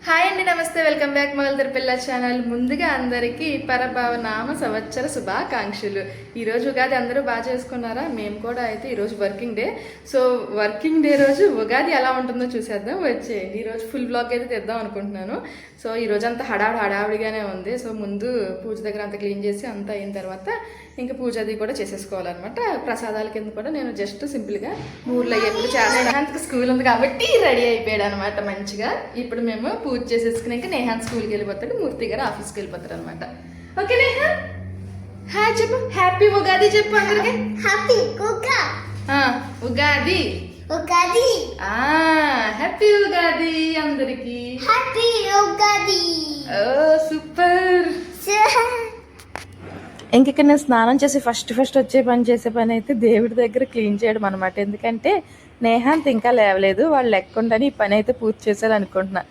Hi అండి, నమస్తే. Welcome back మొగల్దర్ పిల్ల ఛానల్. ముందుగా అందరికీ పరభావ నామ సంవత్సర శుభాకాంక్షలు. ఈరోజు ఉగాది అందరూ బాగా చేసుకున్నారా? మేము కూడా అయితే ఈరోజు working day. So working day రోజు ఉగాది ఎలా ఉంటుందో చూసేద్దాం, వచ్చేయండి. ఈరోజు ఫుల్ బ్లాగ్ అయితే తెద్దాం అనుకుంటున్నాను. సో ఈరోజు అంతా హడావిడిగానే ఉంది. సో ముందు పూజ దగ్గర అంతా క్లీన్ చేసి అంతా అయిన తర్వాత ఇంకా పూజ అది కూడా చేసేసుకోవాలన్నమాట. ప్రసాదాల కింద కూడా నేను జస్ట్ సింపుల్గా ఊర్లో ఎప్పుడు చేస్తాను. స్కూల్ ఉంది కాబట్టి రెడీ అయిపోయాడు అనమాట మంచిగా. ఇప్పుడు మేము పూజ చేసేసుకుని ఇంకా నేహాన్ స్కూల్కి వెళ్ళిపోతాడు, మూర్తి గారు ఆఫీస్కి వెళ్ళిపోతాడు అనమాట. ఓకే నేహాన్, హాయ్ చెప్పు. హ్యాపీ ఉగాది చెప్పు అందరికి. హ్యాపీ ఉగాది ఉగాది హ్యాపీ ఉగాది అందరికి. హ్యాపీ ఉగాది. ఓ సూపర్. ఇంక ఇక్కడ నేను స్నానం చేసి ఫస్ట్ చేసే పని అయితే దేవుడి దగ్గర క్లీన్ చేయడం అనమాట. ఎందుకంటే నేహాంత్ ఇంకా లేవలేదు, వాళ్ళు లెక్కుండని ఈ పని అయితే పూర్తి చేశాడు అనుకుంటున్నా.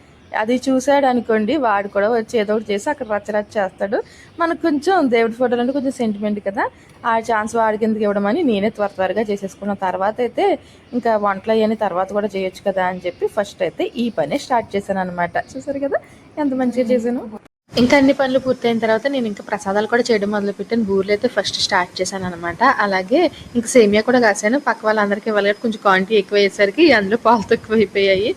అది చూశాడు అనుకోండి, వాడు కూడా వచ్చి ఏదో ఒకటి చేసి అక్కడ రచ్చరచ్చ చేస్తాడు. మనకు కొంచెం దేవుడి ఫోటోలు అంటే కొంచెం సెంటిమెంట్ కదా, ఆ ఛాన్స్ వాడికి ఎందుకు ఇవ్వడం అని నేనే త్వరగా చేసేసుకున్న. తర్వాత అయితే ఇంకా వంటలు అయ్యని తర్వాత కూడా చేయొచ్చు కదా అని చెప్పి ఫస్ట్ అయితే ఈ పని స్టార్ట్ చేశాను అనమాట. చూసారు కదా ఎంత మంచిగా చేశాను. ఇంకా అన్ని పనులు పూర్తయిన తర్వాత నేను ఇంకా ప్రసాదాలు కూడా చేయడం మొదలుపెట్టాను. బూర్లు అయితే ఫస్ట్ స్టార్ట్ చేశాను అనమాట. అలాగే ఇంకా సేమియా కూడా కాసాను. పక్క వాళ్ళందరికీ ఇవ్వాలి, కొంచెం క్వాంటిటీ ఎక్కువ అయ్యేసరికి అందులో పాలు తక్కువ అయిపోయాయి.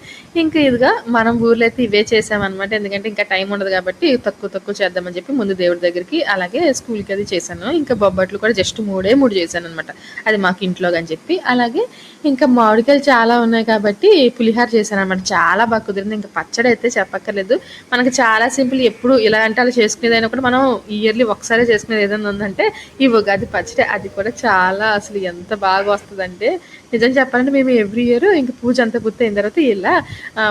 ఇంకా ఇదిగా మనం బూర్లు అయితే ఇవే చేసామన్నమాట. ఎందుకంటే ఇంకా టైం ఉండదు కాబట్టి తక్కువ చేద్దామని చెప్పి ముందు దేవుడి దగ్గరికి అలాగే స్కూల్కి అది చేశాను. ఇంకా బొబ్బట్లు కూడా జస్ట్ మూడు చేశాను అనమాట, అది మాకు ఇంట్లో అని చెప్పి. అలాగే ఇంకా మామిడికాయలు చాలా ఉన్నాయి కాబట్టి పులిహార చేశాను అనమాట. చాలా బాగా కుదిరింది. ఇంకా పచ్చడి అయితే చెప్పక్కర్లేదు, మనకి చాలా సింపుల్. ఎప్పుడు ఇలా అంటే అలా చేసుకునేదైనా కూడా మనం ఇయర్లీ ఒకసారి చేసుకునేది ఏదైనా ఉందంటే ఈ ఉగాది పచ్చడి. అది కూడా చాలా అసలు ఎంత బాగా వస్తుందంటే నిజం చెప్పాలంటే మేము ఎవ్రీ ఇయర్ ఇంక పూజ అంతా పూర్తయిన తర్వాత ఇలా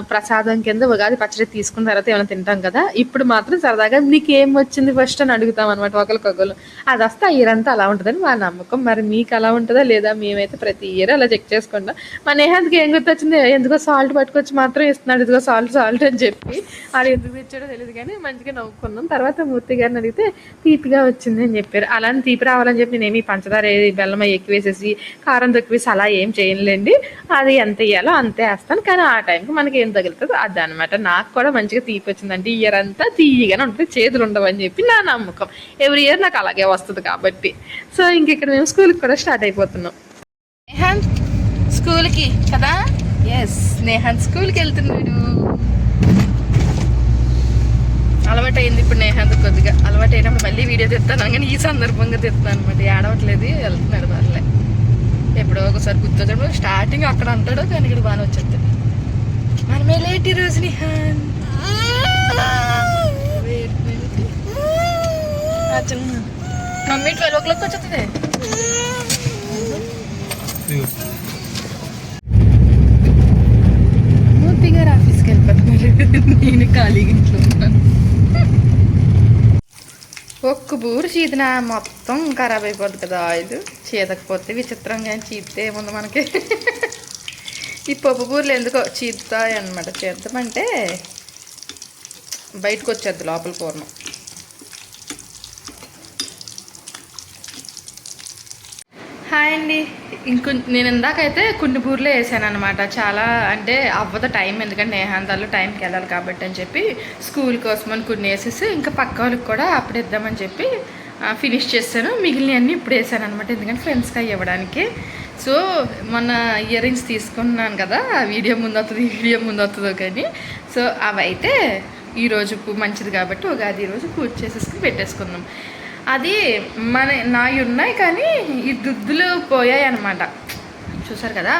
ప్రసాదం కింద ఉగాది పచ్చడి తీసుకున్న తర్వాత ఏమైనా తింటాం కదా, ఇప్పుడు మాత్రం సరదాగా నీకు ఏం వచ్చింది ఫస్ట్ అని అడుగుతాం అనమాట ఒకరికొకరు. అది వస్తే ఆ ఇయర్ అంతా అలా ఉంటుందని మా నమ్మకం. మరి మీకు అలా ఉంటుందా లేదా? మేమైతే ప్రతి ఇయర్ అలా చెక్ చేసుకుంటాం. మా నేహానికి ఏం గుర్తొచ్చింది, ఎందుకో సాల్ట్ పట్టుకొచ్చి మాత్రం ఇస్తున్నాడు, ఇదిగో సాల్ట్ అని చెప్పి. అది ఎందుకు తెచ్చాడో తెలియదు కానీ మంచిగా నవ్వుకున్నాం. తర్వాత మూర్తి గారిని అడిగితే తీపిగా వచ్చింది అని చెప్పారు. అలానే తీపి రావాలని చెప్పి నేనేమి పంచదార బెల్లం ఎక్కువ వేసేసి కారం తక్కువ వేసి అలా ఏం చేయలేండి. అది ఎంత వేయాలో అంతే వేస్తాను, కానీ ఆ టైంకి మనకి ఏం తగులుతుందో అది అనమాట. నాకు కూడా మంచిగా తీపి వచ్చిందంటే ఇయర్ అంతా తీయగానే ఉంటుంది, చేతులు ఉండవని చెప్పి నా నమ్మకం. ఎవ్రీ ఇయర్ నాకు అలాగే వస్తుంది కాబట్టి. సో ఇంక ఇక్కడ మేము స్కూల్కి కూడా స్టార్ట్ అయిపోతున్నాం. నేహాన్ స్కూల్కి కదా, ఎస్ నేహాన్ స్కూల్కి వెళ్తున్నాడు. అలవాటు అయింది ఇప్పుడు నేహాంత్, కొద్దిగా అలవాటు అయినప్పుడు మళ్ళీ వీడియో తెస్తాను, కానీ ఈ సందర్భంగా తెస్తాను అనమాట. ఏడవట్లేదు, వెళ్తున్నాడు వాళ్ళే. ఎప్పుడో ఒకసారి గుర్తొచ్చినప్పుడు స్టార్టింగ్ అక్కడ అంటాడు, కానీ ఇక్కడ బాగానే వచ్చేది. మనమే లేట్ ఈరోజు నిహాన్. మమ్మీ 12 o'clock వచ్చేస్తుంది. మూర్తి గారు ఆఫీస్కి వెళ్ళిపోతున్నారు, నేను ఖాళీగా ఇంట్లో ఉన్నాను. ఒక్క బూరు చీదిన మొత్తం ఖరాబ్ అయిపోద్ది కదా ఆయిల్. చీదకపోతే విచిత్రంగా చీదితే ఏముంది మనకి. ఈ పప్పు బూరెలు ఎందుకో చీదుతాయి అనమాట. చేద్దామంటే బయటకు వచ్చేద్ది లోపల పూర్ణం. హాయ్ అండి. నేను ఇందాకైతే కొన్ని బూర్లే వేసాను అనమాట. చాలా అంటే అవ్వదు టైం, ఎందుకంటే నేహాంతాల్లో టైంకి వెళ్ళాలి కాబట్టి అని చెప్పి స్కూల్ కోసం అని కొన్ని వేసేసి ఇంకా పక్క వాళ్ళకి కూడా అప్పుడు ఇద్దామని చెప్పి ఫినిష్ చేశాను. మిగిలినవన్నీ ఇప్పుడు వేసాను అనమాట, ఎందుకంటే ఫ్రెండ్స్కి ఇవ్వడానికి. సో మొన్న ఇయర్ రింగ్స్ తీసుకున్నాను కదా, ఆ వీడియో ముందు అవుతుందో కానీ. సో అవి అయితే ఈరోజు మంచిది కాబట్టి ఉగాది ఈరోజు పూజ చేసేసుకుని పెట్టేసుకుందాం. అది నావి ఉన్నాయి, కానీ ఈ దుద్దులు పోయాయి అనమాట. చూసారు కదా,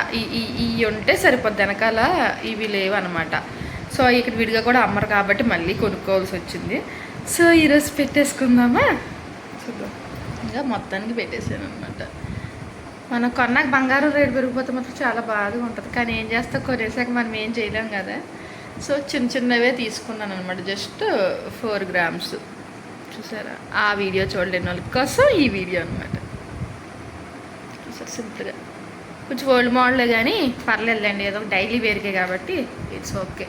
ఈ ఉంటే సరిపోద్ది, వెనకాల ఇవి లేవు అనమాట. సో ఇక్కడ విడిగా కూడా అమ్మరు కాబట్టి మళ్ళీ కొనుక్కోవాల్సి వచ్చింది. సో ఈరోజు పెట్టేసుకుందామా, చూద్దాం. ఇంకా మొత్తానికి పెట్టేసాను అనమాట. మనం కొన్నాక బంగారం రేటు పెరిగిపోతే మాత్రం చాలా బాధగా ఉంటుంది, కానీ ఏం చేస్తా, కొనేసాక మనం ఏం చేయలేం కదా. సో చిన్నవే తీసుకున్నాను అనమాట, జస్ట్ 4 grams. చూసారా, ఆ వీడియో చూడలేని వాళ్ళ కోసం ఈ వీడియో అనమాట. చూసారు సింపుల్గా, కొంచెం ఓల్డ్ మోడలే కానీ పర్లేదులేండి, ఏదో డైలీ వేర్కే కాబట్టి ఇట్స్ ఓకే.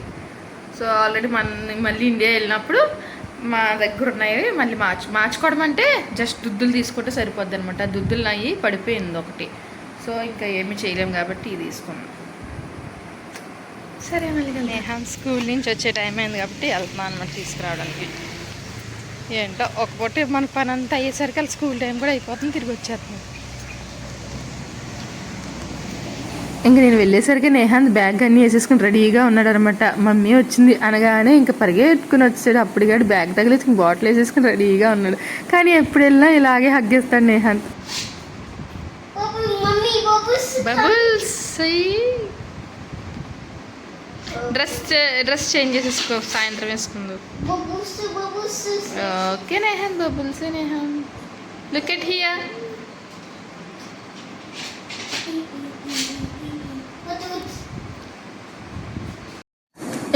సో ఆల్రెడీ మళ్ళీ ఇండియా వెళ్ళినప్పుడు మా దగ్గర ఉన్నాయి, మళ్ళీ మార్చుకోవడం అంటే జస్ట్ దుద్దులు తీసుకుంటే సరిపోద్ది అనమాట. దుద్దులు అయ్యి పడిపోయింది ఒకటి. సో ఇంకా ఏమీ చేయలేము కాబట్టి ఇది తీసుకున్నాం. సరే మళ్ళీ నేహాన్ స్కూల్ నుంచి వచ్చే టైం అయింది కాబట్టి వెళ్తున్నాను అనమాట తీసుకురావడానికి. ఏంటో ఒక పూట మన పని అంతా అయ్యేసరికి వాళ్ళ స్కూల్ టైం కూడా అయిపోతుంది, తిరిగి వచ్చేస్తుంది. ఇంక నేను వెళ్ళేసరికి నేహాన్ బ్యాగ్ అన్నీ వేసేసుకుని రెడీగా ఉన్నాడు అనమాట. మమ్మీ వచ్చింది అనగానే ఇంకా పరిగెట్టుకుని వచ్చాడు. అప్పటికాడు బ్యాగ్ తగిలేసుకుని బాటిల్ వేసేసుకుని రెడీగా ఉన్నాడు. కానీ ఎప్పుడు వెళ్ళినా ఇలాగే హగ్గేస్తాడు నేహాన్. బబుల్స్ డ్రెస్ చేంజ్ చేసేసుకో, సాయంత్రం వేసుకుందు. Okay Nehan, Bubbles Nehan. Look at here.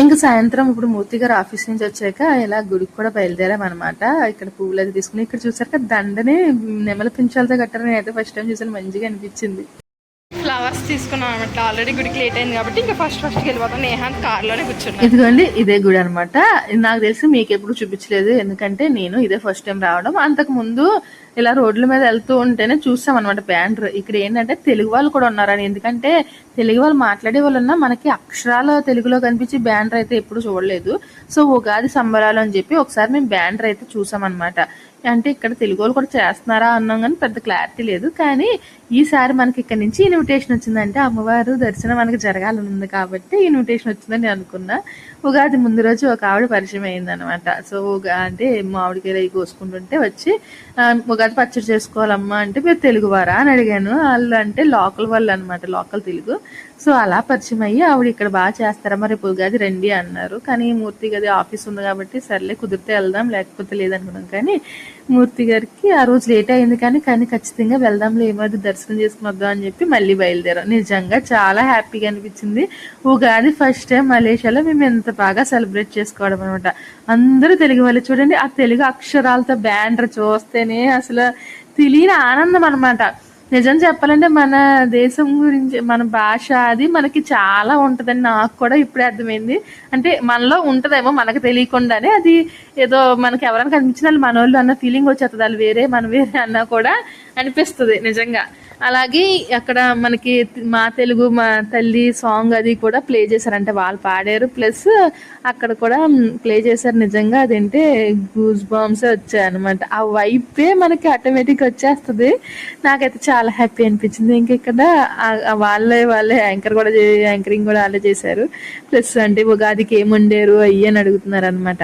ఇంకా సాయంత్రం ఇప్పుడు మూర్తి గారు ఆఫీస్ నుంచి వచ్చాక ఇలా గుడికి కూడా బయలుదేరామన్నమాట. ఇక్కడ పువ్వులు అది తీసుకుని ఇక్కడ చూసారు కదా దండని నెమల పించాలతో కట్టారు. నేను అయితే ఫస్ట్ టైం చూసాను, మంచిగా అనిపించింది. ఫ్లవర్స్ తీసుకున్నాం అనమాట. ఆల్రెడీ గుడికి లేట్ అయింది కాబట్టి ఇంకా ఫస్ట్కి వెళ్ళిపోతాం. నేహాన్ కార్లోనే కూర్చున్నాను. ఇదిగోండి ఇదే గుడి అనమాట. నాకు తెలిసి మీకు ఎప్పుడు చూపించలేదు, ఎందుకంటే నేను ఇదే ఫస్ట్ టైం రావడం. అంతకు ముందు ఇలా రోడ్ల మీద వెళ్తూ ఉంటేనే చూసాం అనమాట బ్యానర్. ఇక్కడ ఏంటంటే తెలుగు వాళ్ళు కూడా ఉన్నారని, ఎందుకంటే తెలుగు వాళ్ళు మాట్లాడే వాళ్ళన్నా మనకి అక్షరాలు తెలుగులో కనిపించి బ్యానర్ అయితే ఎప్పుడు చూడలేదు. సో ఉగాది సంబరాలు అని చెప్పి ఒకసారి మేము బ్యానర్ అయితే చూసాం అనమాట. అంటే ఇక్కడ తెలుగు వాళ్ళు కూడా చేస్తున్నారా అన్నాం కానీ పెద్ద క్లారిటీ లేదు. కానీ ఈసారి మనకి ఇక్కడ నుంచి ఇన్విటేషన్ వచ్చిందంటే అమ్మవారు దర్శనం మనకి జరగాలని ఉంది కాబట్టి ఇన్విటేషన్ వచ్చిందని నేను అనుకున్నా. ఉగాది ముందు రోజు ఒక ఆవిడ పరిచయం అయిందనమాట. సో అంటే మామిడికాయలు అవి కోసుకుంటుంటే వచ్చి ఉగాది పచ్చడి చేసుకోవాలమ్మా అంటే మీరు తెలుగువారా అని అడిగాను. వాళ్ళు అంటే లోకల్ వాళ్ళు అనమాట, లోకల్ తెలుగు. సో అలా పరిచయం అయ్యి ఆవిడ ఇక్కడ బాగా చేస్తారమ్మా రేపు ఉగాది రండి అన్నారు. కానీ మూర్తి గది ఆఫీస్ ఉంది కాబట్టి సర్లే కుదిరితే వెళ్దాం లేకపోతే లేదనుకున్నాం. కానీ మూర్తి గారికి ఆ రోజు లేట్ అయింది కానీ ఖచ్చితంగా వెళ్దాంలో ఏమవుతుంది దర్శనం చేసుకుని వద్దాం అని చెప్పి మళ్ళీ బయలుదేరాం. నిజంగా చాలా హ్యాపీగా అనిపించింది. ఉగాది ఫస్ట్ టైం మలేషియాలో మేము ఎంత బాగా సెలబ్రేట్ చేసుకోవడం అనమాట. అందరూ తెలుగు వాళ్ళు చూడండి, ఆ తెలుగు అక్షరాలతో బ్యానర్ చూస్తేనే అసలు తెలియని ఆనందం అనమాట. నిజం చెప్పాలంటే మన దేశం గురించి మన భాష అది మనకి చాలా ఉంటుందని నాకు కూడా ఇప్పుడే అర్థమైంది. అంటే మనలో ఉంటుందేమో మనకు తెలియకుండానే, అది ఏదో మనకి ఎవరైనా కనిపించిన వాళ్ళు మన వాళ్ళు అన్న ఫీలింగ్ వచ్చేస్తుంది. వాళ్ళు వేరే మన వేరే అన్నా కూడా అనిపిస్తుంది నిజంగా. అలాగే అక్కడ మనకి మా తెలుగు మా తల్లి సాంగ్ అది కూడా ప్లే చేశారు, అంటే వాళ్ళు పాడారు ప్లస్ అక్కడ కూడా ప్లే చేశారు. నిజంగా అదేంటే గూస్ బాంబ్స్ వచ్చాయి అనమాట. ఆ వైపే మనకి ఆటోమేటిక్ వచ్చేస్తుంది. నాకైతే చాలా హ్యాపీ అనిపించింది. ఇంక ఇక్కడ వాళ్ళే యాంకరింగ్ కూడా వాళ్ళే చేశారు. ప్లస్ అంటే ఉగాదికి ఏమి వండారు అయ్యి అని అడుగుతున్నారు అనమాట.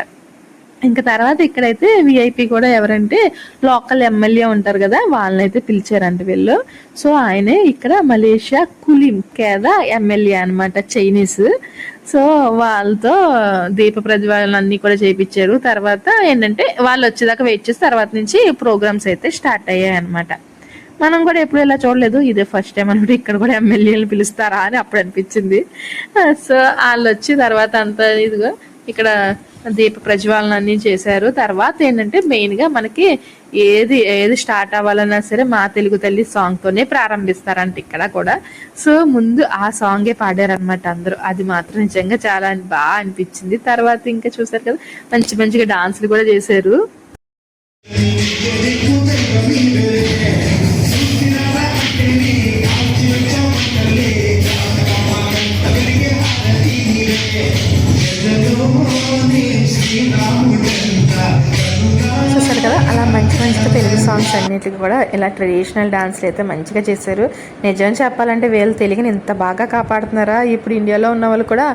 ఇంకా తర్వాత ఇక్కడైతే విఐపి కూడా ఎవరంటే లోకల్ ఎమ్మెల్యే ఉంటారు కదా, వాళ్ళనైతే పిలిచారంట వీళ్ళు. సో ఆయనే ఇక్కడ మలేషియా కులిం కేద ఎమ్మెల్యే అనమాట, చైనీస్. సో వాళ్ళతో దీప ప్రజ్వలన అన్ని కూడా చేయించారు. తర్వాత ఏంటంటే వాళ్ళు వచ్చేదాకా వెయిట్ చేసి తర్వాత నుంచి ప్రోగ్రామ్స్ అయితే స్టార్ట్ అయ్యాయి అనమాట. మనం కూడా ఎప్పుడు ఇలా చూడలేదు, ఇదే ఫస్ట్ టైం అనమాట. ఇక్కడ కూడా ఎమ్మెల్యేలు పిలుస్తారా అని అప్పుడు అనిపించింది. సో వాళ్ళు వచ్చి తర్వాత అంతా ఇదిగో ఇక్కడ దీప ప్రజ్వాలన అన్ని చేశారు. తర్వాత ఏంటంటే మెయిన్ గా మనకి ఏది స్టార్ట్ అవ్వాలన్నా సరే మా తెలుగు తల్లి సాంగ్ తోనే ప్రారంభిస్తారంట ఇక్కడ కూడా. సో ముందు ఆ సాంగే పాడారనమాట అందరూ. అది మాత్రం నిజంగా చాలా బాగా అనిపించింది. తర్వాత ఇంకా చూసారు కదా మంచిగా డాన్సులు కూడా చేశారు. చూసారు కదా అలా మంచిగా తెలుగు సాంగ్స్ అన్నిటికి కూడా ఇలా ట్రెడిషనల్ డాన్స్లు అయితే మంచిగా చేశారు. నిజం చెప్పాలంటే వీళ్ళు తెలుగుని ఇంత బాగా కాపాడుతున్నారా. ఇప్పుడు ఇండియాలో ఉన్న వాళ్ళు కూడా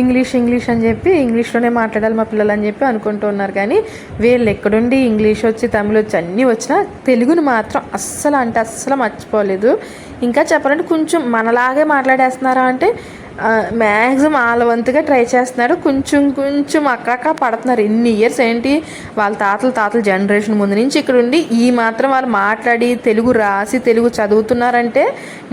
ఇంగ్లీష్ అని చెప్పి ఇంగ్లీష్లోనే మాట్లాడాలి మా పిల్లలు అని చెప్పి అనుకుంటూ ఉన్నారు. కానీ వీళ్ళు ఎక్కడుండి ఇంగ్లీష్ వచ్చి తమిళ్ వచ్చి అన్నీ వచ్చినా తెలుగుని మాత్రం అస్సలు మర్చిపోలేదు. ఇంకా చెప్పాలంటే కొంచెం మనలాగే మాట్లాడేస్తున్నారా అంటే మ్యాక్సిమం వాళ్ళ వంతుగా ట్రై చేస్తున్నారు. కొంచెం అక్కడక్క పడుతున్నారు. ఇన్ని ఇయర్స్ ఏంటి వాళ్ళ తాతల జనరేషన్ ముందు నుంచి ఇక్కడ ఉండి ఈ మాత్రం వాళ్ళు మాట్లాడి తెలుగు రాసి తెలుగు చదువుతున్నారంటే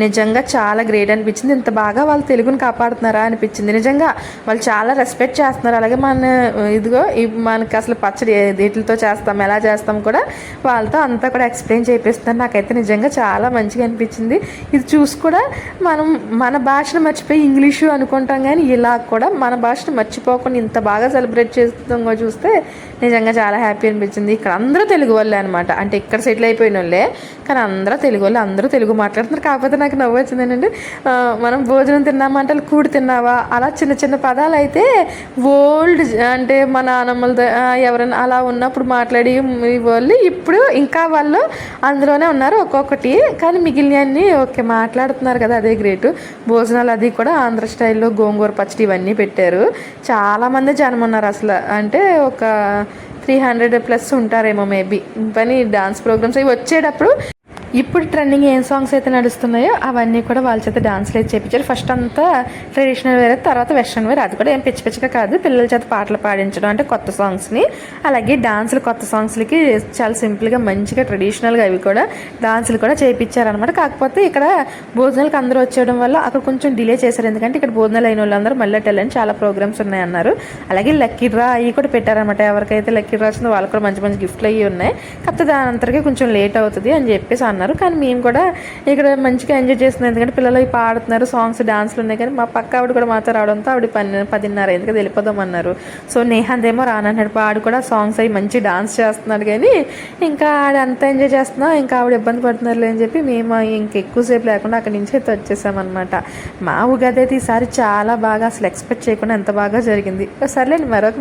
నిజంగా చాలా గ్రేట్ అనిపించింది. ఇంత బాగా వాళ్ళు తెలుగుని కాపాడుతున్నారా అనిపించింది. నిజంగా వాళ్ళు చాలా రెస్పెక్ట్ చేస్తున్నారు. అలాగే ఇదిగో మనకి అసలు పచ్చడి వీటితో చేస్తాం ఎలా చేస్తాం కూడా వాళ్ళతో అంతా కూడా ఎక్స్ప్లెయిన్ చేపిస్తున్నారు. నాకైతే నిజంగా చాలా మంచిగా అనిపించింది. ఇది చూసి కూడా మనం మన భాషను మర్చిపోయి ఇంగ్లీష్ ఇంగ్లీషు అనుకుంటాం కానీ ఇలా కూడా మన భాషను మర్చిపోకుండా ఇంత బాగా సెలబ్రేట్ చేస్తుందో చూస్తే నిజంగా చాలా హ్యాపీ అనిపించింది. ఇక్కడ అందరూ తెలుగు వాళ్ళే అనమాట, అంటే ఇక్కడ సెటిల్ అయిపోయిన వాళ్ళే, కానీ అందరూ తెలుగు వాళ్ళు, అందరూ తెలుగు మాట్లాడుతున్నారు. కాకపోతే నాకు నవ్వు వచ్చింది ఏంటంటే మనం భోజనం తిన్నామంటే కూడి తిన్నావా అలా చిన్న చిన్న పదాలు అయితే ఓల్డ్ అంటే మన నాన్నమ్మలతో ఎవరైనా అలా ఉన్నప్పుడు మాట్లాడి వాళ్ళు ఇప్పుడు ఇంకా వాళ్ళు అందులోనే ఉన్నారు ఒక్కొక్కటి, కానీ మిగిలినవన్నీ ఓకే మాట్లాడుతున్నారు కదా, అదే గ్రేటు. భోజనాలు అది కూడా ఆంధ్ర స్టైల్లో గోంగూర పచ్చడి ఇవన్నీ పెట్టారు. చాలామంది జనం ఉన్నారు అసలు, అంటే ఒక 300+ ఉంటారేమో మేబీ. పని డాన్స్ ప్రోగ్రామ్స్ అవి వచ్చేటప్పుడు ఇప్పుడు ట్రెండింగ్ ఏం సాంగ్స్ అయితే నడుస్తున్నాయో అవన్నీ కూడా వాళ్ళ చేత డాన్స్లు అయితే చేయించారు. ఫస్ట్ అంతా ట్రెడిషనల్ వేర్, తర్వాత వెస్ట్రన్ వేర్. అది కూడా ఏం పిచ్చి పిచ్చిగా కాదు, పిల్లల చేత పాటలు పాడించడం, అంటే కొత్త సాంగ్స్ని. అలాగే డాన్సులు కొత్త సాంగ్స్లకి చాలా సింపుల్గా మంచిగా ట్రెడిషనల్గా అవి కూడా డాన్సులు కూడా చేయించారనమాట. కాకపోతే ఇక్కడ భోజనాలకు అందరూ వచ్చేయడం వల్ల అక్కడ కొంచెం డిలే చేశారు, ఎందుకంటే ఇక్కడ భోజనాలు అయిన వాళ్ళందరూ మళ్ళీ వెళ్ళని చాలా ప్రోగ్రామ్స్ ఉన్నాయన్నారు. అలాగే లక్కీ డ్రా అవి కూడా పెట్టారనమాట, ఎవరికైతే లక్కీ డ్రా వచ్చిందో వాళ్ళకి కూడా మంచి మంచి గిఫ్ట్లు అవి ఉన్నాయి. కాకపోతే దాని అంతటికీ కొంచెం లేట్ అవుతుంది అని చెప్పేసి అన్నారు. కానీ మేము కూడా ఇక్కడ మంచిగా ఎంజాయ్ చేస్తున్నాం, ఎందుకంటే పిల్లలు పాడుతున్నారు, సాంగ్స్ డాన్స్లు ఉన్నాయి. కానీ మా పక్క ఆవిడ కూడా మాతో రావడంతో ఆవిడ 10:30 ఎందుకు వెళ్ళిపోదామన్నారు. సో నేహాందేమో రానన్నాడు, ఆవిడ కూడా సాంగ్స్ అవి మంచి డాన్స్ చేస్తున్నాడు, కానీ ఇంకా ఆవిడ అంతా ఎంజాయ్ చేస్తున్నాం, ఇంకా ఆవిడ ఇబ్బంది పడుతున్నారు అని చెప్పి మేము ఇంకెక్కువసేపు లేకుండా అక్కడి నుంచి అయితే వచ్చేసామన్నమాట. మా ఉగాది అయితే ఈసారి చాలా బాగా, అసలు ఎక్స్పెక్ట్ చేయకుండా ఎంత బాగా జరిగింది. సర్లేండి, మరొక